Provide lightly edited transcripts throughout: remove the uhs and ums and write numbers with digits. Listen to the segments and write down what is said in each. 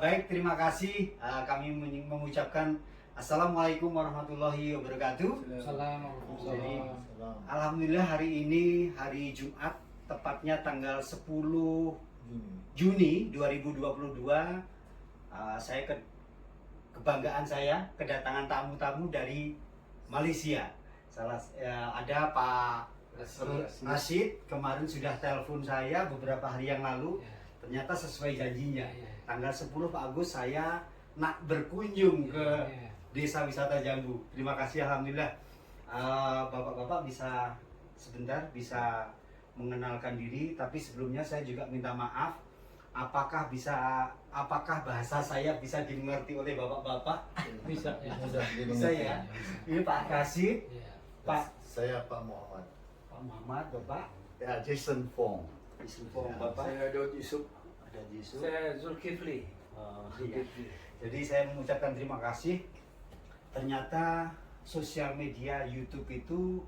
Baik, terima kasih. Kami mengucapkan Assalamualaikum warahmatullahi wabarakatuh. Jadi, alhamdulillah hari ini hari Jumat, tepatnya tanggal 10 Juni 2022. Kebanggaan saya kedatangan tamu-tamu dari Malaysia. Ada Pak Rashid, kemarin sudah telepon saya beberapa hari yang lalu. Ternyata sesuai janjinya. Tanggal 10 Pak Agus saya nak berkunjung ke Desa Wisata Jambu. Terima kasih, alhamdulillah. Bapak-bapak bisa sebentar bisa mengenalkan diri, tapi sebelumnya saya juga minta maaf. Apakah bahasa saya bisa dimengerti oleh bapak-bapak? Bisa ya. Ini Pak Rashid, Pak. Saya Pak Muhammad. Pak Muhammad, Bapak. Ya, Jason Fong. Bapak. Saya Daud Yusuf. Ada Yusuf. Saya Zulkifli. Iya. Jadi saya mengucapkan terima kasih. Ternyata sosial media YouTube itu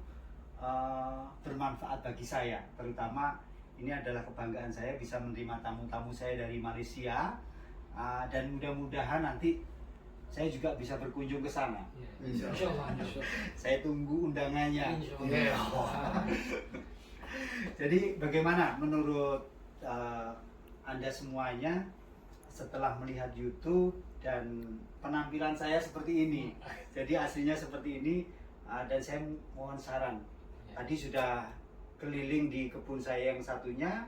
bermanfaat bagi saya. Terutama ini adalah kebanggaan saya bisa menerima tamu-tamu saya dari Malaysia. Dan mudah-mudahan nanti saya juga bisa berkunjung ke sana. Insya Allah. Saya tunggu undangannya. Insya Allah. Jadi bagaimana menurut Anda semuanya setelah melihat YouTube dan penampilan saya seperti ini? Jadi aslinya seperti ini, dan saya mohon saran. Tadi sudah keliling di kebun saya yang satunya,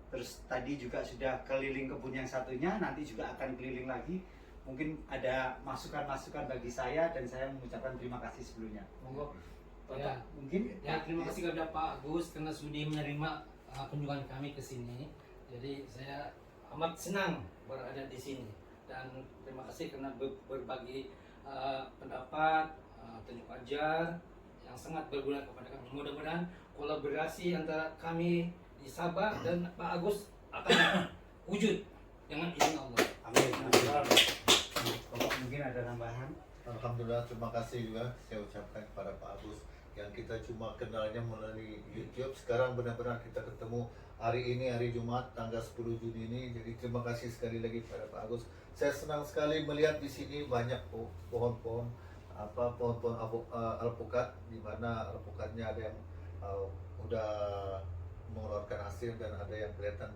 terus tadi juga sudah keliling kebun yang satunya, nanti juga akan keliling lagi. Mungkin ada masukan-masukan bagi saya dan saya mengucapkan terima kasih sebelumnya. Monggo. Bapak, mungkin? Ya, terima kasih kepada Pak Agus karena sudi menerima kunjungan kami ke sini. Jadi saya amat senang berada di sini dan terima kasih karena berbagi pendapat, tunjuk ajar yang sangat berguna kepada kami. Mudah-mudahan kolaborasi antara kami di Sabah dan Pak Agus akan wujud dengan izin Allah. Amin. Bapak mungkin ada tambahan? Alhamdulillah, terima kasih juga saya ucapkan kepada Pak Agus yang kita cuma kenalnya melalui YouTube. Sekarang benar-benar kita ketemu hari ini, hari Jumat tanggal 10 Juni ini. Jadi terima kasih sekali lagi kepada Pak Agus. Saya senang sekali melihat di sini banyak pohon-pohon alpukat, di mana alpukatnya ada yang udah mengeluarkan hasil dan ada yang kelihatan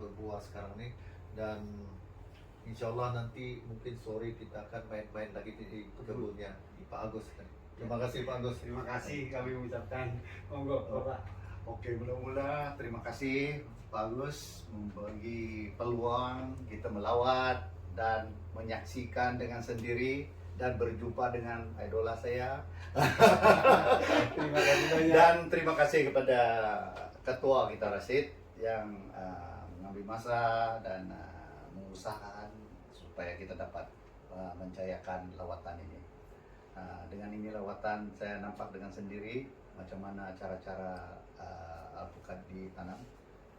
berbuah sekarang nih. Dan insya Allah nanti mungkin sore kita akan main-main lagi di kebunnya di Pak Agus. Terima kasih Pak Agus. Terima kasih kami mengucapkan. Monggo Bapak. Oke, mula-mula terima kasih Pak Agus membagi peluang kita melawat dan menyaksikan dengan sendiri dan berjumpa dengan idola saya. Terima kasih banyak. Dan terima kasih kepada ketua kita Rashid yang mengambil masa dan mengusahakan supaya kita dapat mencayakan lawatan ini. Dengan ini lawatan saya nampak dengan sendiri macam mana cara-cara alpukat ditanam,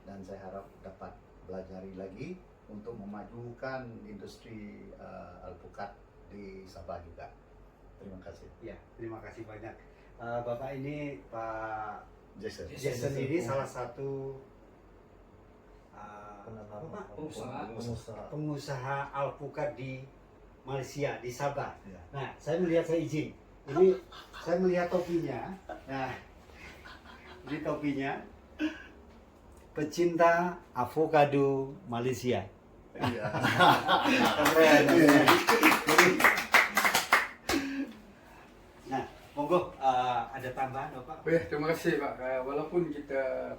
dan saya harap dapat belajar lagi untuk memajukan industri alpukat di Sabah juga. Terima kasih. Ya, terima kasih banyak. Bapak ini Pak Jason. Jason ini salah satu pengusaha alpukat di Malaysia, di Sabah. Ya. Nah, saya izin. Ini saya melihat topinya. Nah, ini topinya pecinta avocado Malaysia. Iya. Keren. Nah, monggo ada tambahan Bapak? Baik, terima kasih Pak. Walaupun kita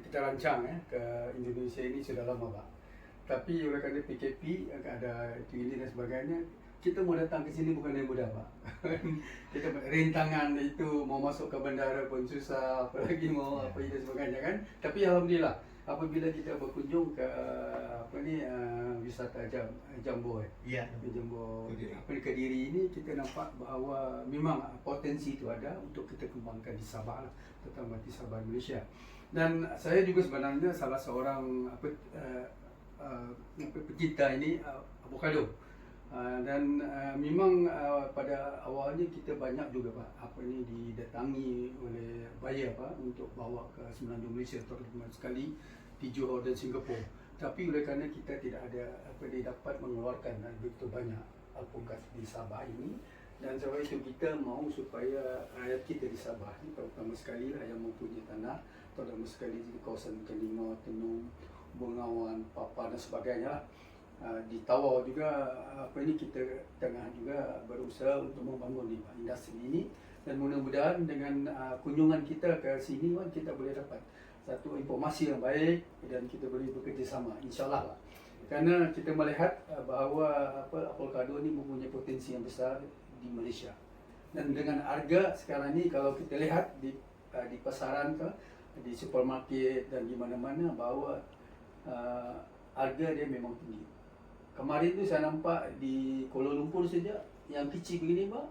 kita rancang ke Indonesia ini sudah lama Pak. Tapi oleh kerana PKP ada ini dan sebagainya, kita mau datang ke sini bukan yang mudah Pak. Kita rintangan itu mau masuk ke bandara pun susah, apalagi mau apa dan sebagainya kan. Tapi alhamdulillah apabila kita berkunjung ke wisata Jambu Jambu Kediri ini, kita nampak bahawa memang potensi itu ada untuk kita kembangkan di Sabah, terutama di Sabah Malaysia. Dan saya juga sebenarnya salah seorang pecinta ini avocado. Dan memang pada awalnya kita banyak juga Pak didatangi oleh buyer untuk bawa ke Semenanjung Malaysia, terutama sekali di Johor dan Singapura. Tapi oleh kerana kita tidak ada dapat mengeluarkan begitu banyak alpukat di Sabah ini, dan sebab itu kita mahu supaya rakyat kita di Sabah ni, terutama sekali lah yang mempunyai tanah, terutama sekali di kawasan Telinga, Tenung, Bengawan, Papa dan sebagainya lah. Di Tawau juga kita tengah juga berusaha untuk membangun industri ini, dan mudah-mudahan dengan kunjungan kita ke sini kita boleh dapat satu informasi yang baik dan kita boleh bekerjasama, insyaAllah lah. Kerana kita melihat bahawa avocado ni mempunyai potensi yang besar di Malaysia, dan dengan harga sekarang ni kalau kita lihat di pasaran ke, di supermarket dan di mana-mana, bahawa harga dia memang tinggi. Kemarin tu saya nampak di Kuala Lumpur saja yang kecil begini Pak,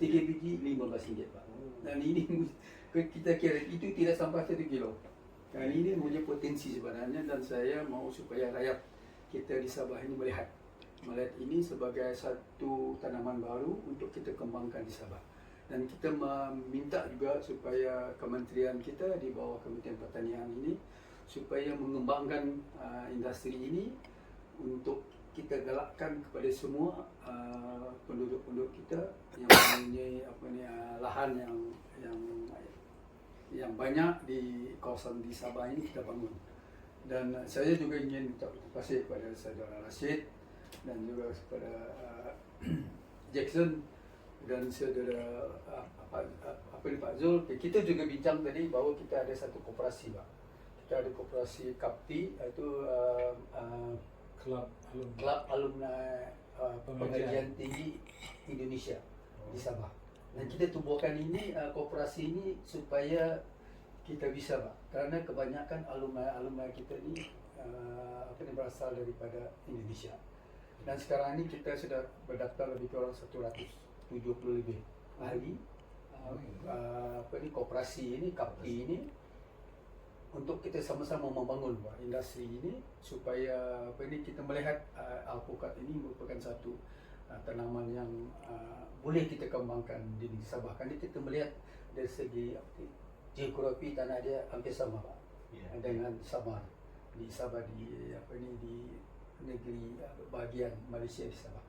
3 biji RM15 Pak. Dan ini kita kira itu tidak sampai 1 kilo. Dan ini punya potensi sebenarnya, dan saya mahu supaya rakyat kita di Sabah ini melihat ini sebagai satu tanaman baru untuk kita kembangkan di Sabah. Dan kita meminta juga supaya kementerian kita di bawah Kementerian Pertanian ini supaya mengembangkan industri ini untuk kita galakkan kepada semua penduduk-penduduk kita yang mempunyai lahan yang banyak di kawasan di Sabah ini kita bangun. Dan saya juga ingin ucap terima kasih kepada saudara Rashid dan juga kepada Jackson dan saudara Pak Zul. Kita juga bincang tadi bahawa kita ada satu koperasi Pak. Kita ada koperasi KAPTI, iaitu Kelab Alumni Pengajian Tinggi Indonesia di Sabah. Dan kita tubuhkan ini koperasi ini supaya kita bisa Pak, kerana kebanyakan alumni kita ni berasal daripada Indonesia. Dan sekarang ini kita sudah berdaftar lebih kurang 170 lebih ahli koperasi ini, KAPTI ini, untuk kita sama-sama membangun industri ini supaya kita melihat alpukat ini merupakan satu tanaman yang boleh kita kembangkan di Sabah. Kan kita melihat dari segi geografi tanah dia hampir sama Pak, dengan Samar di Sabah, di negeri bahagian Malaysia di Sabah.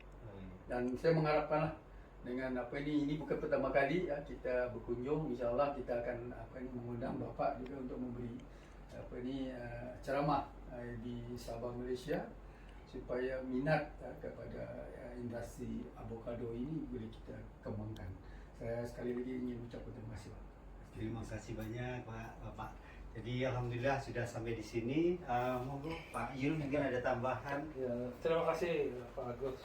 Dan saya mengharapkanlah dengan ini bukan pertama kali kita berkunjung, insyaAllah kita akan mengundang Bapak juga untuk memberi ceramah di Sabah Malaysia supaya minat kepada industri avocado ini boleh kita kembangkan. Saya sekali lagi ingin ucapkan terima kasih Pak. Terima kasih banyak Bapak. Jadi alhamdulillah sudah sampai di sini. Monggo Pak Yul mungkin ada tambahan. Ya, terima kasih Pak Agus.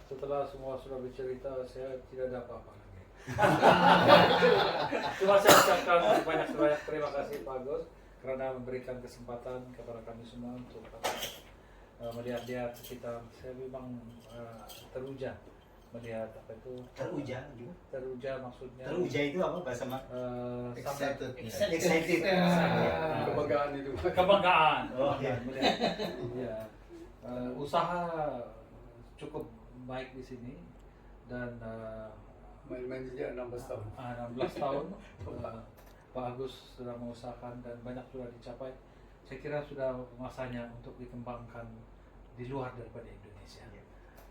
Setelah semua sudah bercerita, saya tidak ada apa-apa lagi. Cuma saya ucapkan banyak terima kasih Pak Agus kerana memberikan kesempatan kepada kami semua untuk melihat-lihat kita. Saya memang teruja melihat teruja maksudnya. Teruja itu apa bahasa Excited. excited. Kebanggaan itu. Kebanggaan. Oh, ya. Melihat. Ya. Usaha cukup baik di sini, dan Main-main sejak 16 tahun. 16 tahun Pak Agus sudah mengusahakan dan banyak sudah dicapai. Saya kira sudah masanya untuk dikembangkan di luar daripada Indonesia.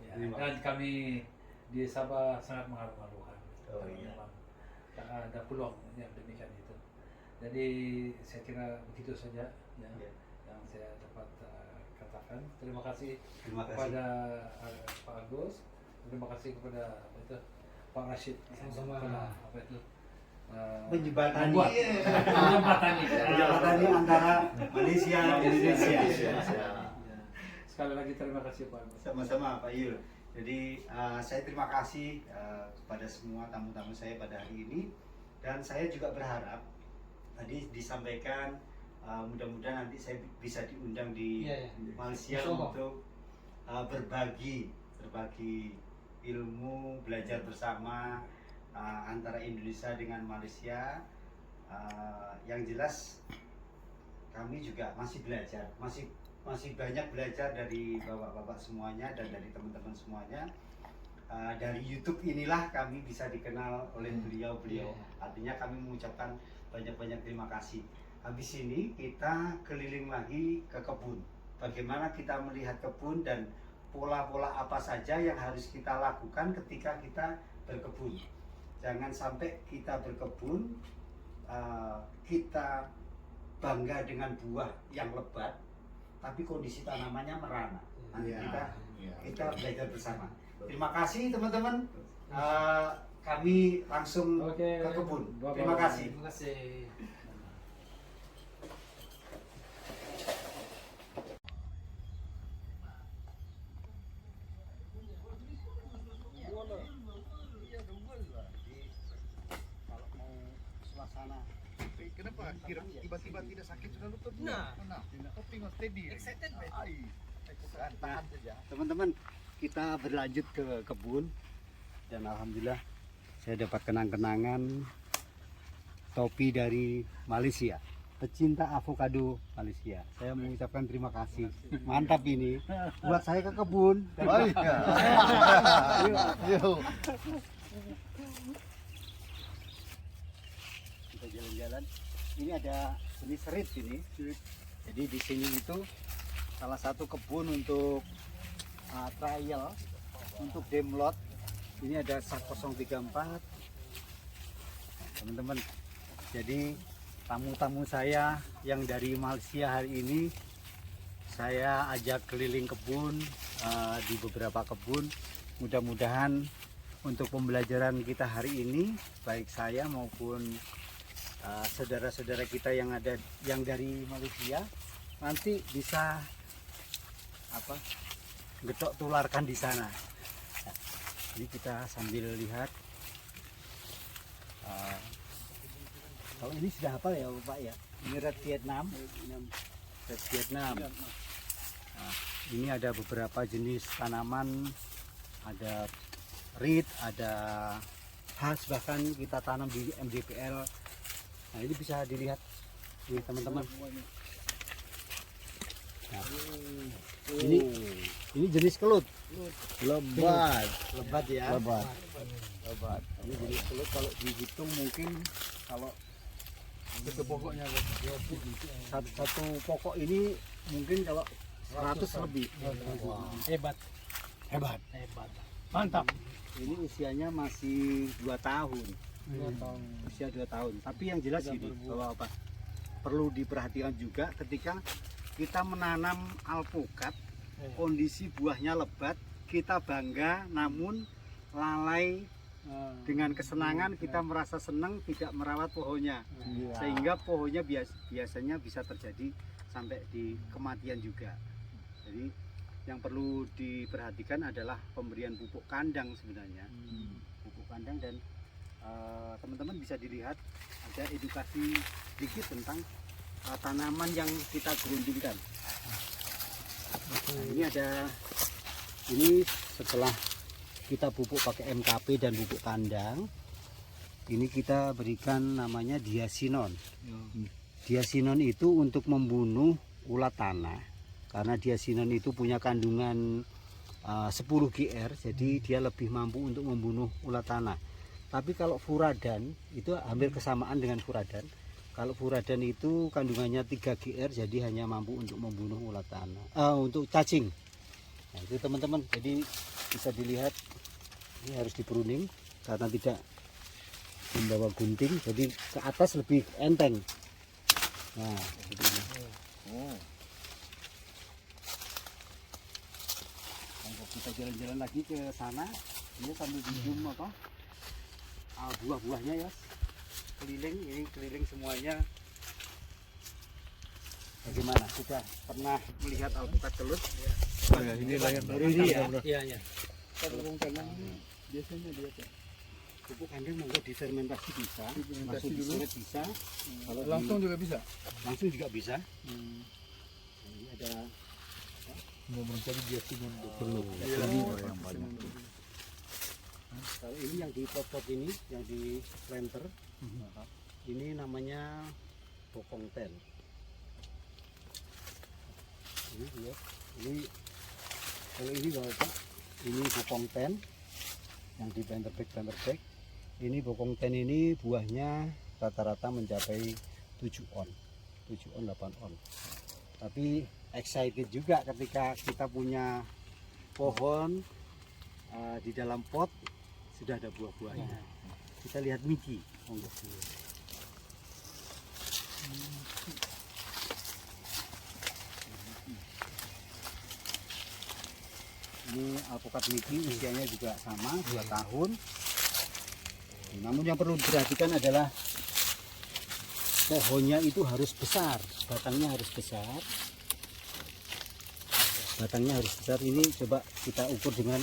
Ya, dan kami di Sabah sangat mengharu-harukan. Memang ada peluang yang demikian itu. Jadi saya kira begitu saja yang saya dapat katakan. Terima kasih kepada Pak Agus. Terima kasih kepada Pak Rashid. Sama-sama. Menjembatani Menjembatani antara Malaysia dan Indonesia. Sekali lagi terima kasih Pak Agus. Sama-sama Pak Yul. Jadi saya terima kasih kepada semua tamu-tamu saya pada hari ini, dan saya juga berharap tadi disampaikan mudah-mudahan nanti saya bisa diundang di Malaysia untuk berbagi ilmu, belajar bersama antara Indonesia dengan Malaysia. Yang jelas kami juga masih belajar, masih banyak belajar dari bapak-bapak semuanya dan dari teman-teman semuanya. Dari YouTube inilah kami bisa dikenal oleh beliau-beliau. Artinya kami mengucapkan banyak-banyak terima kasih. Habis ini kita keliling lagi ke kebun. bagaimana kita melihat kebun dan pola-pola apa saja yang harus kita lakukan ketika kita berkebun. Jangan sampai kita berkebun, kita bangga dengan buah yang lebat, tapi kondisi tanamannya merana. Nanti kita belajar bersama. Terima kasih teman-teman. Kami langsung Oke, ke kebun. Bapak. Terima kasih. Terima kasih. Kalau mau suasana, Kenapa tiba-tiba tidak sakit sudah lutut? Nah. Tapi nggak steady. Excited, man. Tahan saja. teman-teman, kita berlanjut ke kebun dan alhamdulillah saya dapat kenang-kenangan topi dari Malaysia, pecinta avocado Malaysia. Saya mengucapkan terima kasih, mantap ini buat saya ke kebun. Oh iya. Yuk. Kita jalan-jalan. Ini ada jenis serit ini. Jadi di sini itu salah satu kebun untuk trial untuk demlot. Ini ada SAT 034. Teman-teman, jadi tamu-tamu saya yang dari Malaysia hari ini saya ajak keliling kebun, di beberapa kebun. Mudah-mudahan untuk pembelajaran kita hari ini, baik saya maupun saudara-saudara kita yang dari Malaysia nanti bisa getok tularkan di sana. Ini kita sambil lihat. Kalau ini sudah hafal ya Bapak ya. Ini Red Vietnam. Red Vietnam. Nah, ini ada beberapa jenis tanaman. Ada reed, ada khas, bahkan kita tanam di MDPL. Nah, ini bisa dilihat nih teman-teman. Nah, ini jenis kelut. Lebat. Lebat ya. Lebat. Ini jenis kelut, kalau dihitung mungkin kalau Itu pokoknya satu pokok ini mungkin kalau 100 lebih. Hebat. Hebat. Hebat. Mantap. Ini usianya masih 2 tahun. Usia 2 tahun. Tapi yang jelas ini bahwa perlu diperhatikan juga ketika kita menanam alpukat, kondisi buahnya lebat, kita bangga, namun lalai dengan kesenangan kita merasa senang tidak merawat pohonnya, sehingga pohonnya biasanya bisa terjadi sampai di kematian juga. Jadi yang perlu diperhatikan adalah pemberian pupuk kandang sebenarnya, pupuk kandang, dan teman-teman bisa dilihat ada edukasi sedikit tentang tanaman yang kita gerundingkan. Nah, ini setelah kita pupuk pakai MKP dan pupuk kandang, ini kita berikan namanya diasinon. Diasinon itu untuk membunuh ulat tanah, karena diasinon itu punya kandungan 10 GR, jadi dia lebih mampu untuk membunuh ulat tanah. Tapi kalau furadan itu hampir kesamaan dengan furadan. Kalau furadan itu kandungannya 3 GR, jadi hanya mampu untuk membunuh ulat tanah, untuk cacing. Nah, itu teman-teman, jadi bisa dilihat ini harus dipruning karena tidak membawa gunting, jadi ke atas lebih enteng. Nah, seperti ini. Kalau kita jalan-jalan lagi ke sana, ini sambil zoom buah-buahnya ya, keliling, ini keliling semuanya. Bagaimana? Sudah pernah melihat alpukat kelut? ini layar Baru ini ya. Iya, iya. Kalau kandang biasanya dia Pupuk kandang monggo difermentasi bisa, Difermentasi masuk dulu. disilet bisa, kalau langsung juga bisa. langsung juga bisa. Ini ada Mau mencari dia sinon perlu. yang banyak. Kalau ini yang di pot-pot ini, yang di planter, ini namanya bokong ten. Ini dia. Ini kalau ini Bapak, ini bokong ten yang di planter bag. Ini bokong ten ini buahnya rata-rata mencapai 7 on, 8 on. Tapi excited juga ketika kita punya pohon di dalam pot sudah ada buah-buahnya. Kita lihat Miki. Monggo. Ini alpukat Miki, usianya juga sama 2 tahun. Namun yang perlu diperhatikan adalah pohonnya itu harus besar, batangnya harus besar. Batangnya harus besar. Ini coba kita ukur dengan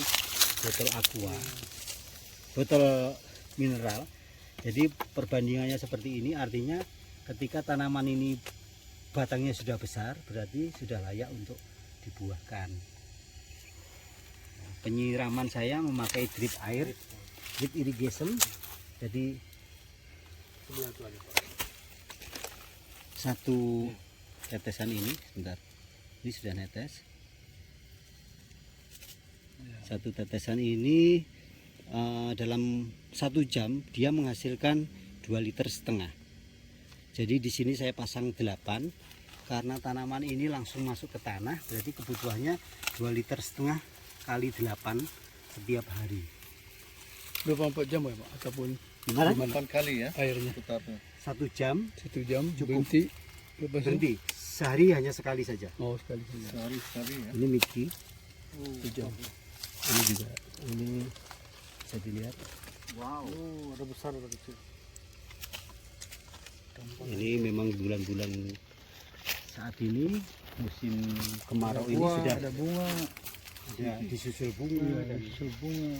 botol aqua, botol mineral. Jadi perbandingannya seperti ini, artinya ketika tanaman ini batangnya sudah besar, berarti sudah layak untuk dibuahkan. Penyiraman saya memakai drip air, drip irrigation. Jadi satu tetesan ini, sebentar, ini sudah netes. Satu tetesan ini dalam 1 jam dia menghasilkan 2,5 liter. Jadi di sini saya pasang 8 karena tanaman ini langsung masuk ke tanah, berarti kebutuhannya 2,5 liter kali 8 setiap hari. 24 jam ya Pak? Ataupun Gimana? 8 kali ya airnya? putarnya. 1 jam 1 jam Cukup. berhenti. Lepas itu? berhenti. Sehari hanya sekali saja. Oh sekali saja. Sehari ya. Ini Miki, 1 jam. ini juga. Ini bisa dilihat. Wow. Ada besar ada kecil. Ini memang bulan-bulan saat ini musim kemarau ini Buah, sudah ada bunga, ada disusul bunga dan susul bunga.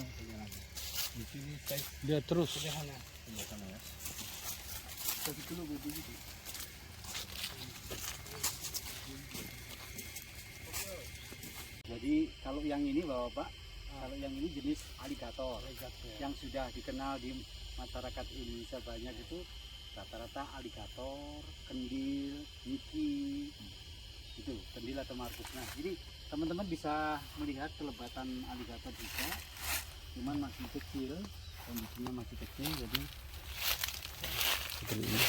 Di sini size Dia terus. sederhana ya. jadi kalau yang ini Bapak, kalau yang ini jenis aligator yang sudah dikenal di masyarakat Indonesia banyak itu rata-rata aligator, kendil, Miki, itu kendil atau markus. Nah, jadi teman-teman bisa melihat kelebatan aligator juga, cuman masih kecil, kondisinya masih kecil, jadi seperti ini.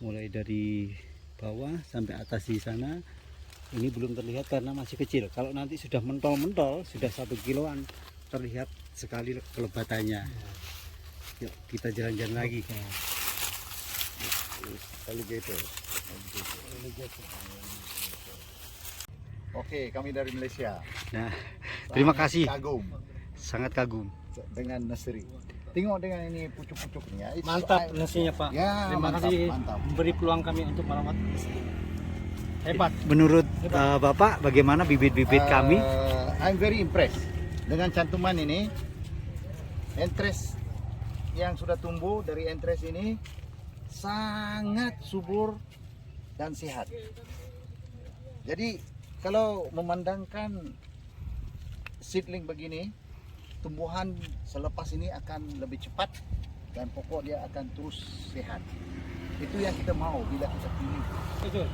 Mulai dari bawah sampai atas di sana ini belum terlihat karena masih kecil. Kalau nanti sudah mentol-mentol, sudah 1 kiloan, terlihat sekali kelebatannya. Yuk kita jalan-jalan lagi. Alligator. Oke, kami dari Malaysia. Nah, terima kasih. Kagum Sangat kagum. dengan nursery. Tengok dengan ini pucuk-pucuknya. It's Mantap so- nasinya Pak. Ya, Terima mantap, kasih mantap. memberi peluang kami untuk merawat nasi. Hebat. Menurut Bapak, bagaimana bibit-bibit kami? I'm very impressed dengan cantuman ini. Entres yang sudah tumbuh dari entres ini sangat subur dan sehat. Jadi kalau memandangkan seedling begini, tumbuhan selepas ini akan lebih cepat dan pokok dia akan terus sehat. Itu yang kita mau bila kita pilih Betul.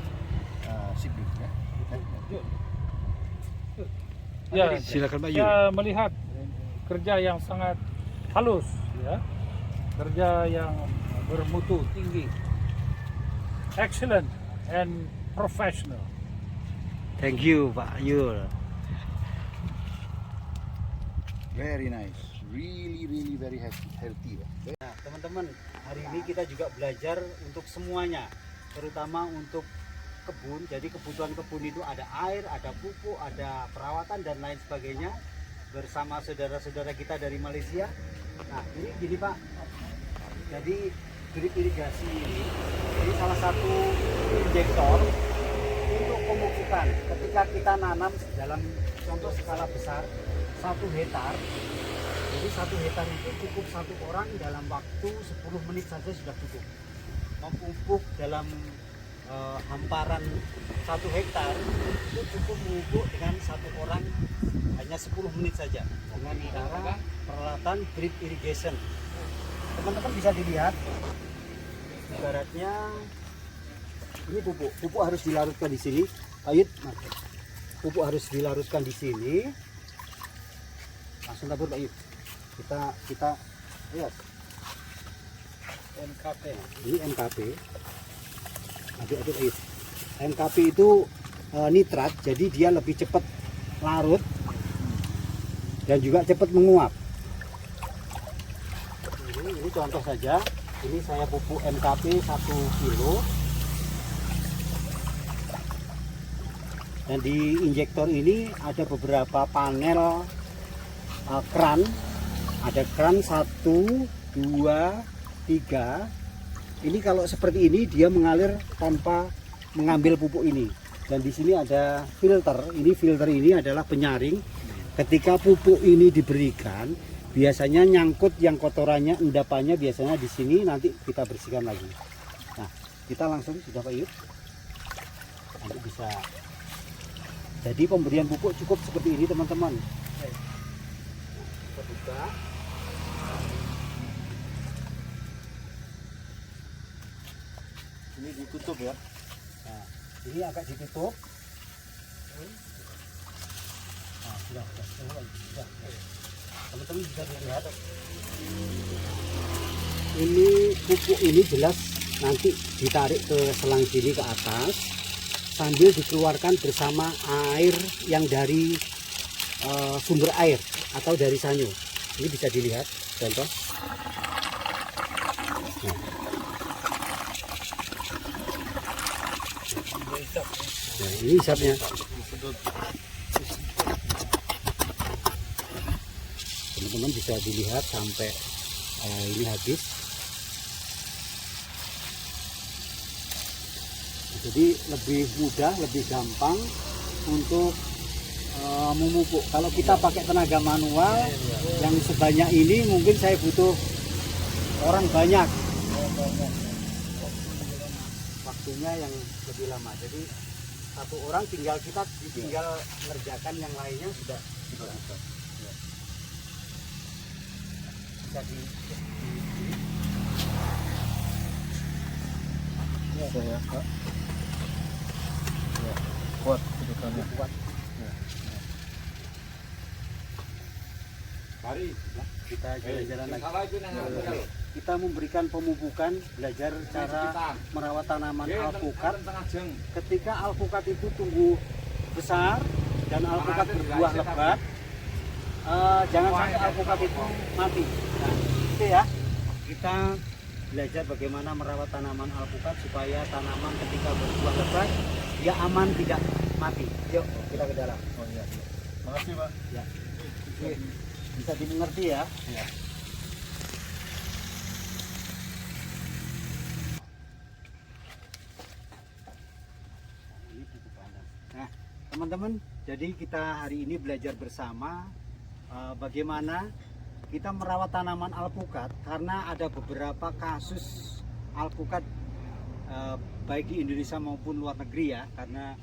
seedling ya. Ya, Silakan Pak Yu. saya melihat kerja yang sangat halus, ya, kerja yang bermutu tinggi, excellent and professional. Thank you Pak Yul. Very nice, really very healthy. Nah, teman-teman, hari ini kita juga belajar untuk semuanya, terutama untuk kebun. Jadi kebutuhan kebun itu ada air, ada pupuk, ada perawatan dan lain sebagainya bersama saudara-saudara kita dari Malaysia. Nah, ini gini Pak. Jadi drip irigasi ini salah satu injektor untuk pemupukan. Ketika kita nanam dalam contoh skala besar 1 hektar, jadi 1 hektar itu cukup 1 orang dalam waktu 10 menit saja sudah cukup. Memupuk dalam hamparan 1 hektar itu cukup memupuk dengan 1 orang hanya 10 menit saja dengan cara peralatan drip irrigation. Teman-teman bisa dilihat ibaratnya ini pupuk harus dilarutkan di sini. Pahit, nah, pupuk harus dilarutkan di sini. Langsung tabur Pak Yud. Kita lihat NKP. ini NKP. Aduk-aduk Pak Yud. MKP itu nitrat, jadi dia lebih cepat larut dan juga cepat menguap. Ini contoh saja, ini saya pupuk MKP 1 kilo. Dan di injektor ini ada beberapa panel keran. Ada keran 1, 2, 3. Ini kalau seperti ini dia mengalir tanpa mengambil pupuk ini. Dan di sini ada filter. Ini filter ini adalah penyaring. Ketika pupuk ini diberikan, biasanya nyangkut yang kotorannya, endapannya biasanya di sini, nanti kita bersihkan lagi. Nah, kita langsung sudah Pak Yud. Nanti bisa. Jadi pemberian pupuk cukup seperti ini teman-teman. Kita buka. Ini ditutup ya. Nah, ini agak ditutup. Nah, sudah. Teman-teman bisa dilihat. Ini pupuk ini jelas nanti ditarik ke selang sini ke atas, sambil dikeluarkan bersama air yang dari sumber air atau dari sanyo. Ini bisa dilihat contoh. Nah, ini hisapnya. Teman-teman bisa dilihat sampai ini habis. Jadi lebih mudah, lebih gampang untuk memupuk. Kalau kita pakai tenaga manual yang sebanyak ini, mungkin saya butuh orang banyak. Waktunya yang lebih lama. Jadi satu orang tinggal mengerjakan yang lainnya sudah bisa. Bisa di Saya Pak. Ya, kuat kedudukannya. kuat. Mari kita jalan-jalan lagi. Kita memberikan pemupukan, belajar cara merawat tanaman alpukat. Ketika alpukat itu tumbuh besar dan alpukat berbuah lebat, jangan sampai alpukat itu mati. Nah, itu ya. Kita belajar bagaimana merawat tanaman alpukat supaya tanaman ketika berbuah lebat dia aman, tidak mati. Yuk kita ke dalam. Oh iya. Makasih Pak. Ya. Oke. Bisa dimengerti ya. Ya. Nah, teman-teman, jadi kita hari ini belajar bersama bagaimana kita merawat tanaman alpukat, karena ada beberapa kasus alpukat baik di Indonesia maupun luar negeri ya, karena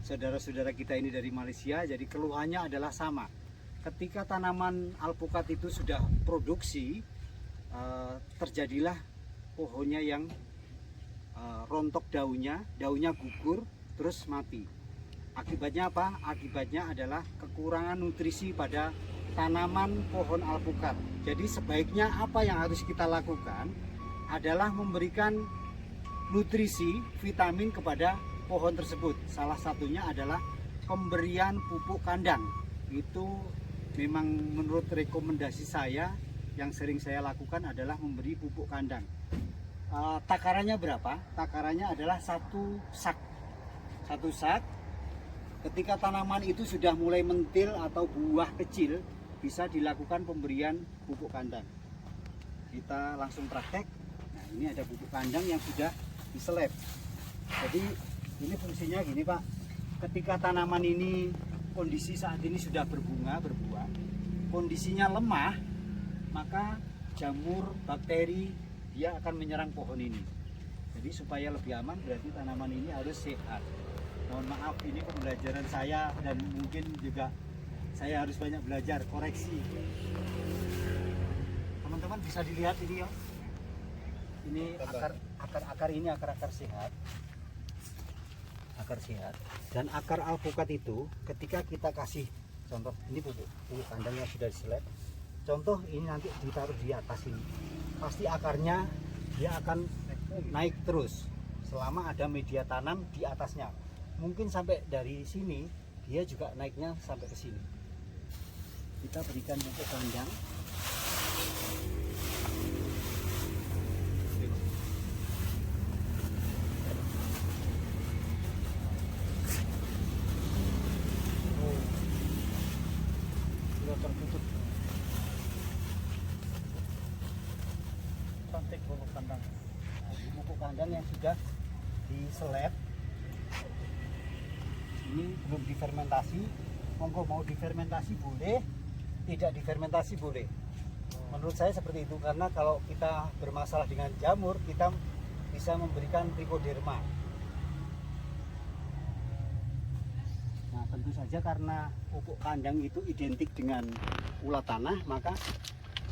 saudara-saudara kita ini dari Malaysia, jadi keluhannya adalah sama. Ketika tanaman alpukat itu sudah produksi, terjadilah pohonnya yang rontok daunnya gugur, terus mati. Akibatnya apa? Akibatnya adalah kekurangan nutrisi pada tanaman pohon alpukat. Jadi sebaiknya apa yang harus kita lakukan adalah memberikan nutrisi, vitamin kepada pohon tersebut. Salah satunya adalah pemberian pupuk kandang. Itu memang menurut rekomendasi saya yang sering saya lakukan adalah memberi pupuk kandang. Takarannya berapa? Takarannya adalah satu sak. Ketika tanaman itu sudah mulai mentil atau buah kecil, bisa dilakukan pemberian pupuk kandang. Kita langsung praktek. Nah, ini ada pupuk kandang yang sudah diseleb. Jadi ini fungsinya gini Pak. Ketika tanaman ini kondisi saat ini sudah berbunga, berbuah, kondisinya lemah, maka jamur, bakteri dia akan menyerang pohon ini. Jadi supaya lebih aman berarti tanaman ini harus sehat. Mohon maaf, ini pembelajaran saya dan mungkin juga saya harus banyak belajar, koreksi. Teman-teman bisa dilihat ini ya. Ini akar ini akar sehat. Akar sehat. Dan akar alpukat itu ketika kita kasih contoh, ini pupuk kandang yang sudah diseleb. Contoh ini nanti ditaruh di atas ini. Pasti akarnya dia akan naik terus selama ada media tanam di atasnya. Mungkin sampai dari sini dia juga naiknya sampai ke sini. Kita berikan pupuk kandang. Sudah tertutup. Cantik pupuk kandang. Nah, ini pupuk kandang yang sudah diseleb. Ini belum difermentasi. Monggo mau difermentasi boleh, tidak difermentasi boleh. Menurut saya seperti itu, karena kalau kita bermasalah dengan jamur, kita bisa memberikan trichoderma. Nah, tentu saja karena pupuk kandang itu identik dengan ulat tanah, maka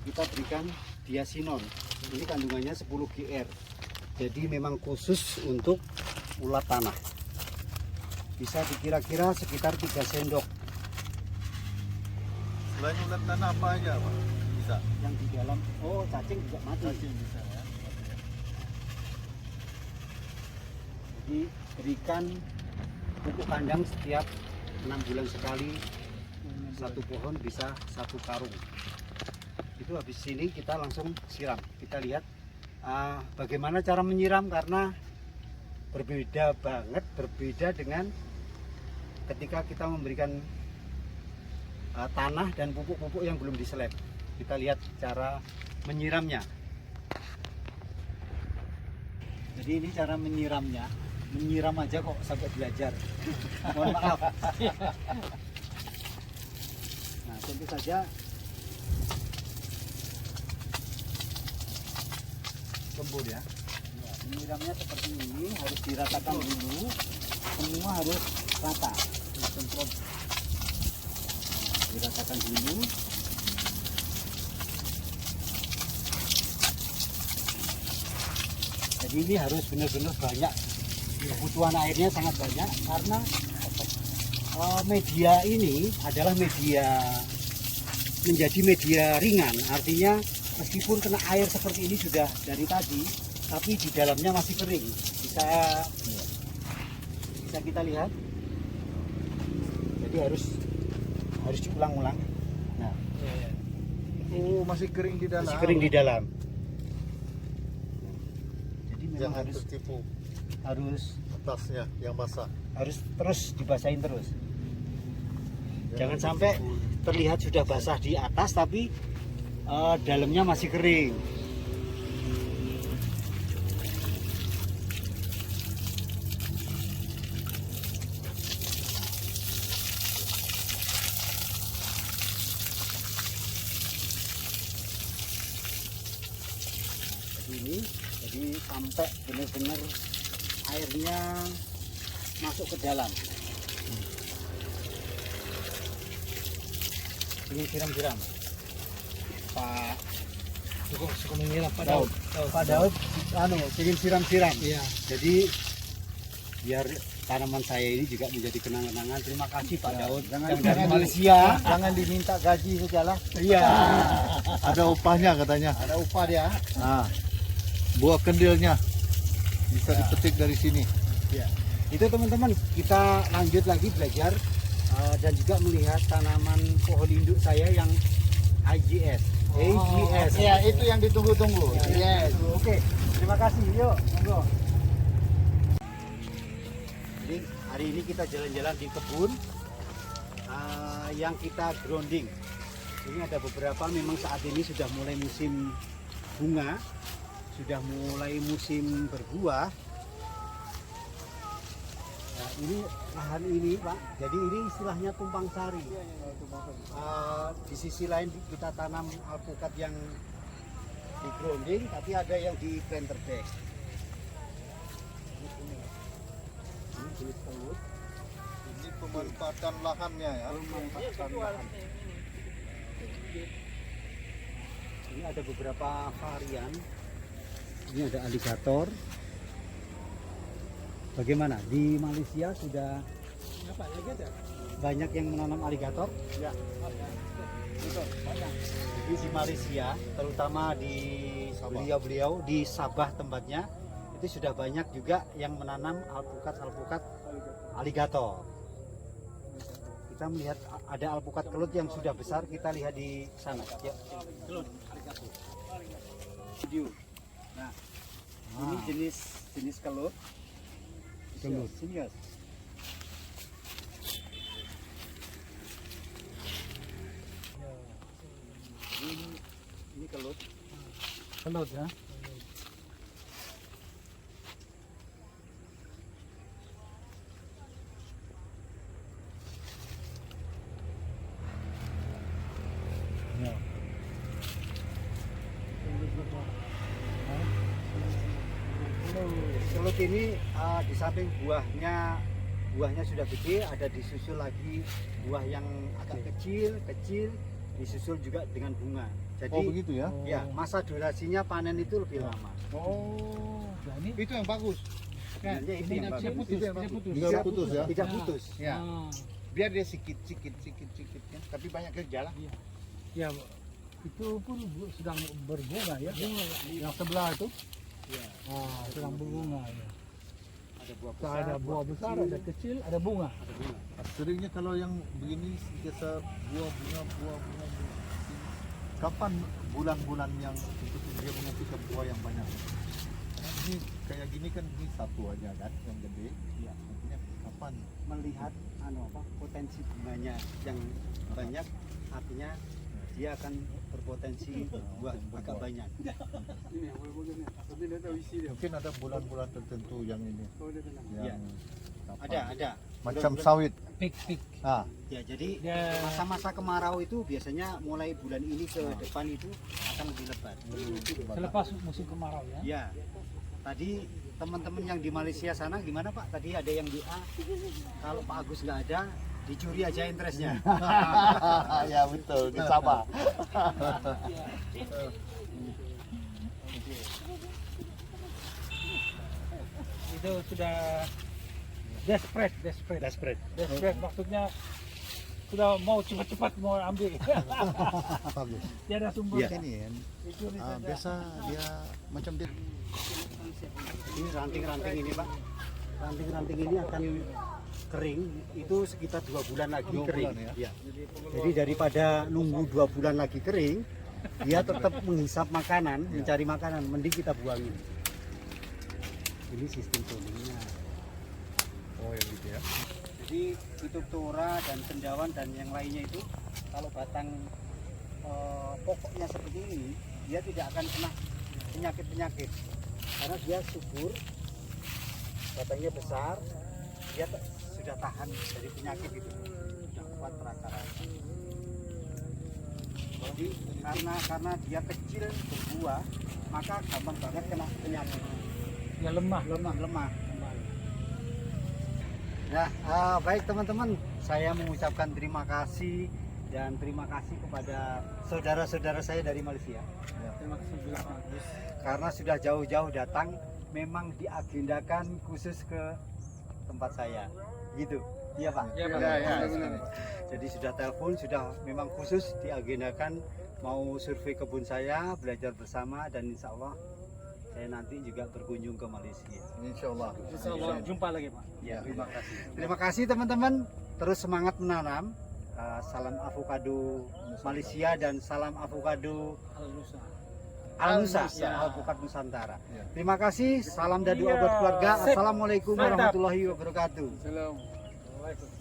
kita berikan diasinon. Ini kandungannya 10 GR. Jadi memang khusus untuk ulat tanah. Bisa dikira-kira sekitar 3 sendok. Selain ulat tanah apa aja Pak? Bisa. Yang di dalam, oh cacing juga mati. Cacing bisa ya. Jadi berikan pupuk kandang setiap 6 bulan sekali. Satu pohon bisa 1 karung. Itu habis sini kita langsung siram. Kita lihat bagaimana cara menyiram, karena berbeda banget, berbeda dengan ketika kita memberikan tanah dan pupuk-pupuk yang belum diseleb. Kita lihat cara menyiramnya. Jadi ini cara menyiramnya. Menyiram aja kok sampai belajar. Mohon maaf. Nah, tentu saja gembur ya. Menyiramnya seperti ini, harus diratakan dulu. Semua harus rata. Disemprot. Diratakan dulu. Jadi ini harus benar-benar banyak, kebutuhan airnya sangat banyak, karena media ini adalah menjadi media ringan. Artinya meskipun kena air seperti ini sudah dari tadi, tapi di dalamnya masih kering. Bisa kita lihat. Jadi harus diulang-ulang. Nah, Oh, masih kering di dalam. masih kering di dalam. Jadi memang Jangan harus tertipu atasnya yang basah. harus terus dibasahin terus. Jangan Jangan sampai tertipu. terlihat sudah basah di atas tapi dalamnya masih kering. Jadi sampai benar-benar airnya masuk ke dalam. Ini siram-siram. Pak Suka menyiram Pak Daud. Daud. Pak Daud, ingin siram-siram. Iya. Jadi biar tanaman saya ini juga menjadi kenang-kenangan. Terima kasih Pak Daud. Yang dari Malaysia. Jangan diminta gaji sajalah. Iya. Ada upahnya katanya. Ada upah dia. Nah, buah kendilnya bisa dipetik dari sini. Ya. Itu teman-teman, kita lanjut lagi belajar dan juga melihat tanaman pohon induk saya yang IGS. AGS. Ya, itu yang ditunggu-tunggu. Yes. Oke, terima kasih. Yuk, monggo. Jadi hari ini kita jalan-jalan di kebun yang kita grounding. Ini ada beberapa, memang saat ini sudah mulai musim bunga, sudah mulai musim berbuah. Nah, ini lahan ini Pak, jadi ini istilahnya tumpang sari. Di sisi lain kita tanam alpukat yang di grounding, tapi ada yang di planter bag. Ini jenis telur. Ini pemanfaatan lahannya ya. Pemanfaatan lahan. Ini ada beberapa varian. Ini ada aligator. Bagaimana? Di Malaysia sudah banyak yang menanam aligator? Ya. Banyak. Jadi di Malaysia, terutama di beliau-beliau di Sabah tempatnya, itu sudah banyak juga yang menanam alpukat aligator. Kita melihat ada alpukat kelut yang sudah besar, kita lihat di sana. Ya. Kelut, aligator. Video. Nah, ini jenis kelut. Kelut. Sini guys. Ini kelut. Kelut ya. Kelut ini di samping buahnya sudah gede, ada disusul lagi buah yang agak kecil, disusul juga dengan bunga. Jadi begitu ya? ya, masa durasinya panen itu lebih lama. Nah, ini Itu yang bagus. Sebenarnya itu yang bagus. Bisa putus ya? Tidak putus. Ya. Biar dia sikit ya. Tapi banyak kerja lah. ya itu pun sedang berbunga ya. Yang sebelah itu. Sedang berbunga ya. Ada buah Kita besar, ada buah besar, ada kecil, ada bunga. ada bunga. Seringnya kalau yang begini kita buah bunga. Kapan bulan-bulan yang untuk dia menghasilkan buah yang banyak? Karena ini kayak gini kan ini satu aja kan yang gede. Ya. Artinya kapan? Melihat potensi bunganya yang banyak, artinya dia akan berpotensi buah agak banyak. Ini yang boleh begini. Tapi dia tahu isi dia. Mungkin ada bulan-bulan tertentu yang ini. Oh, dia tenang. Iya. Yang kapan? Ada. Macam sawit. Pik. Ah, Ya, jadi Ya. masa-masa kemarau itu biasanya mulai bulan ini ke depan itu akan lebih lebat. Selepas musim kemarau ya. Ya, tadi teman-teman yang di Malaysia sana gimana Pak? Tadi ada yang di A, kalau Pak Agus nggak ada, dicuri aja interestnya. ya betul, di Sabah. Itu sudah desperate maksudnya sudah mau cepat-cepat mau ambil. Bagus. Dia ada sumber. Iya. Ini kan Dicuri saja. biasa dia macam dia. Ini ranting-ranting ini Pak, ranting-ranting ini akan kering, itu sekitar 2 bulan lagi 2 kering. bulan Ya. Jadi daripada nunggu 2 bulan lagi kering, dia tetap menghisap makanan, mencari makanan, mending kita buangin. Ini sistem solingnya. Oh yang gitu ya. Jadi itu tora dan cendawan dan yang lainnya itu kalau batang pokoknya seperti ini, dia tidak akan kena penyakit-penyakit karena dia subur, batangnya besar, dia sudah tahan dari penyakit itu, sudah kuat perakaran. Jadi karena dia kecil berbuah, maka gampang banget kena penyakit. Ya lemah. Nah, baik teman-teman, saya mengucapkan terima kasih dan terima kasih kepada saudara-saudara saya dari Malaysia. Terima kasih juga Pak Agus. Karena sudah jauh-jauh datang, memang diagendakan khusus ke tempat saya. Gitu. Iya, Pak? Iya, Pak. Ya. Jadi sudah telepon, sudah memang khusus diagendakan mau survei kebun saya, belajar bersama dan insya Allah saya nanti juga berkunjung ke Malaysia. Insyaallah. Insyaallah jumpa lagi Pak. Ya, terima kasih. Terima kasih teman-teman. Terus semangat menanam. Salam avokado Malaysia dan salam avokado Al-Nusa, ya, alpukat Nusantara. Ya. Terima kasih. Salam dan doa Iya. buat keluarga. Sip. Assalamualaikum Mantap. warahmatullahi wabarakatuh. Salam. Waalaikumsalam.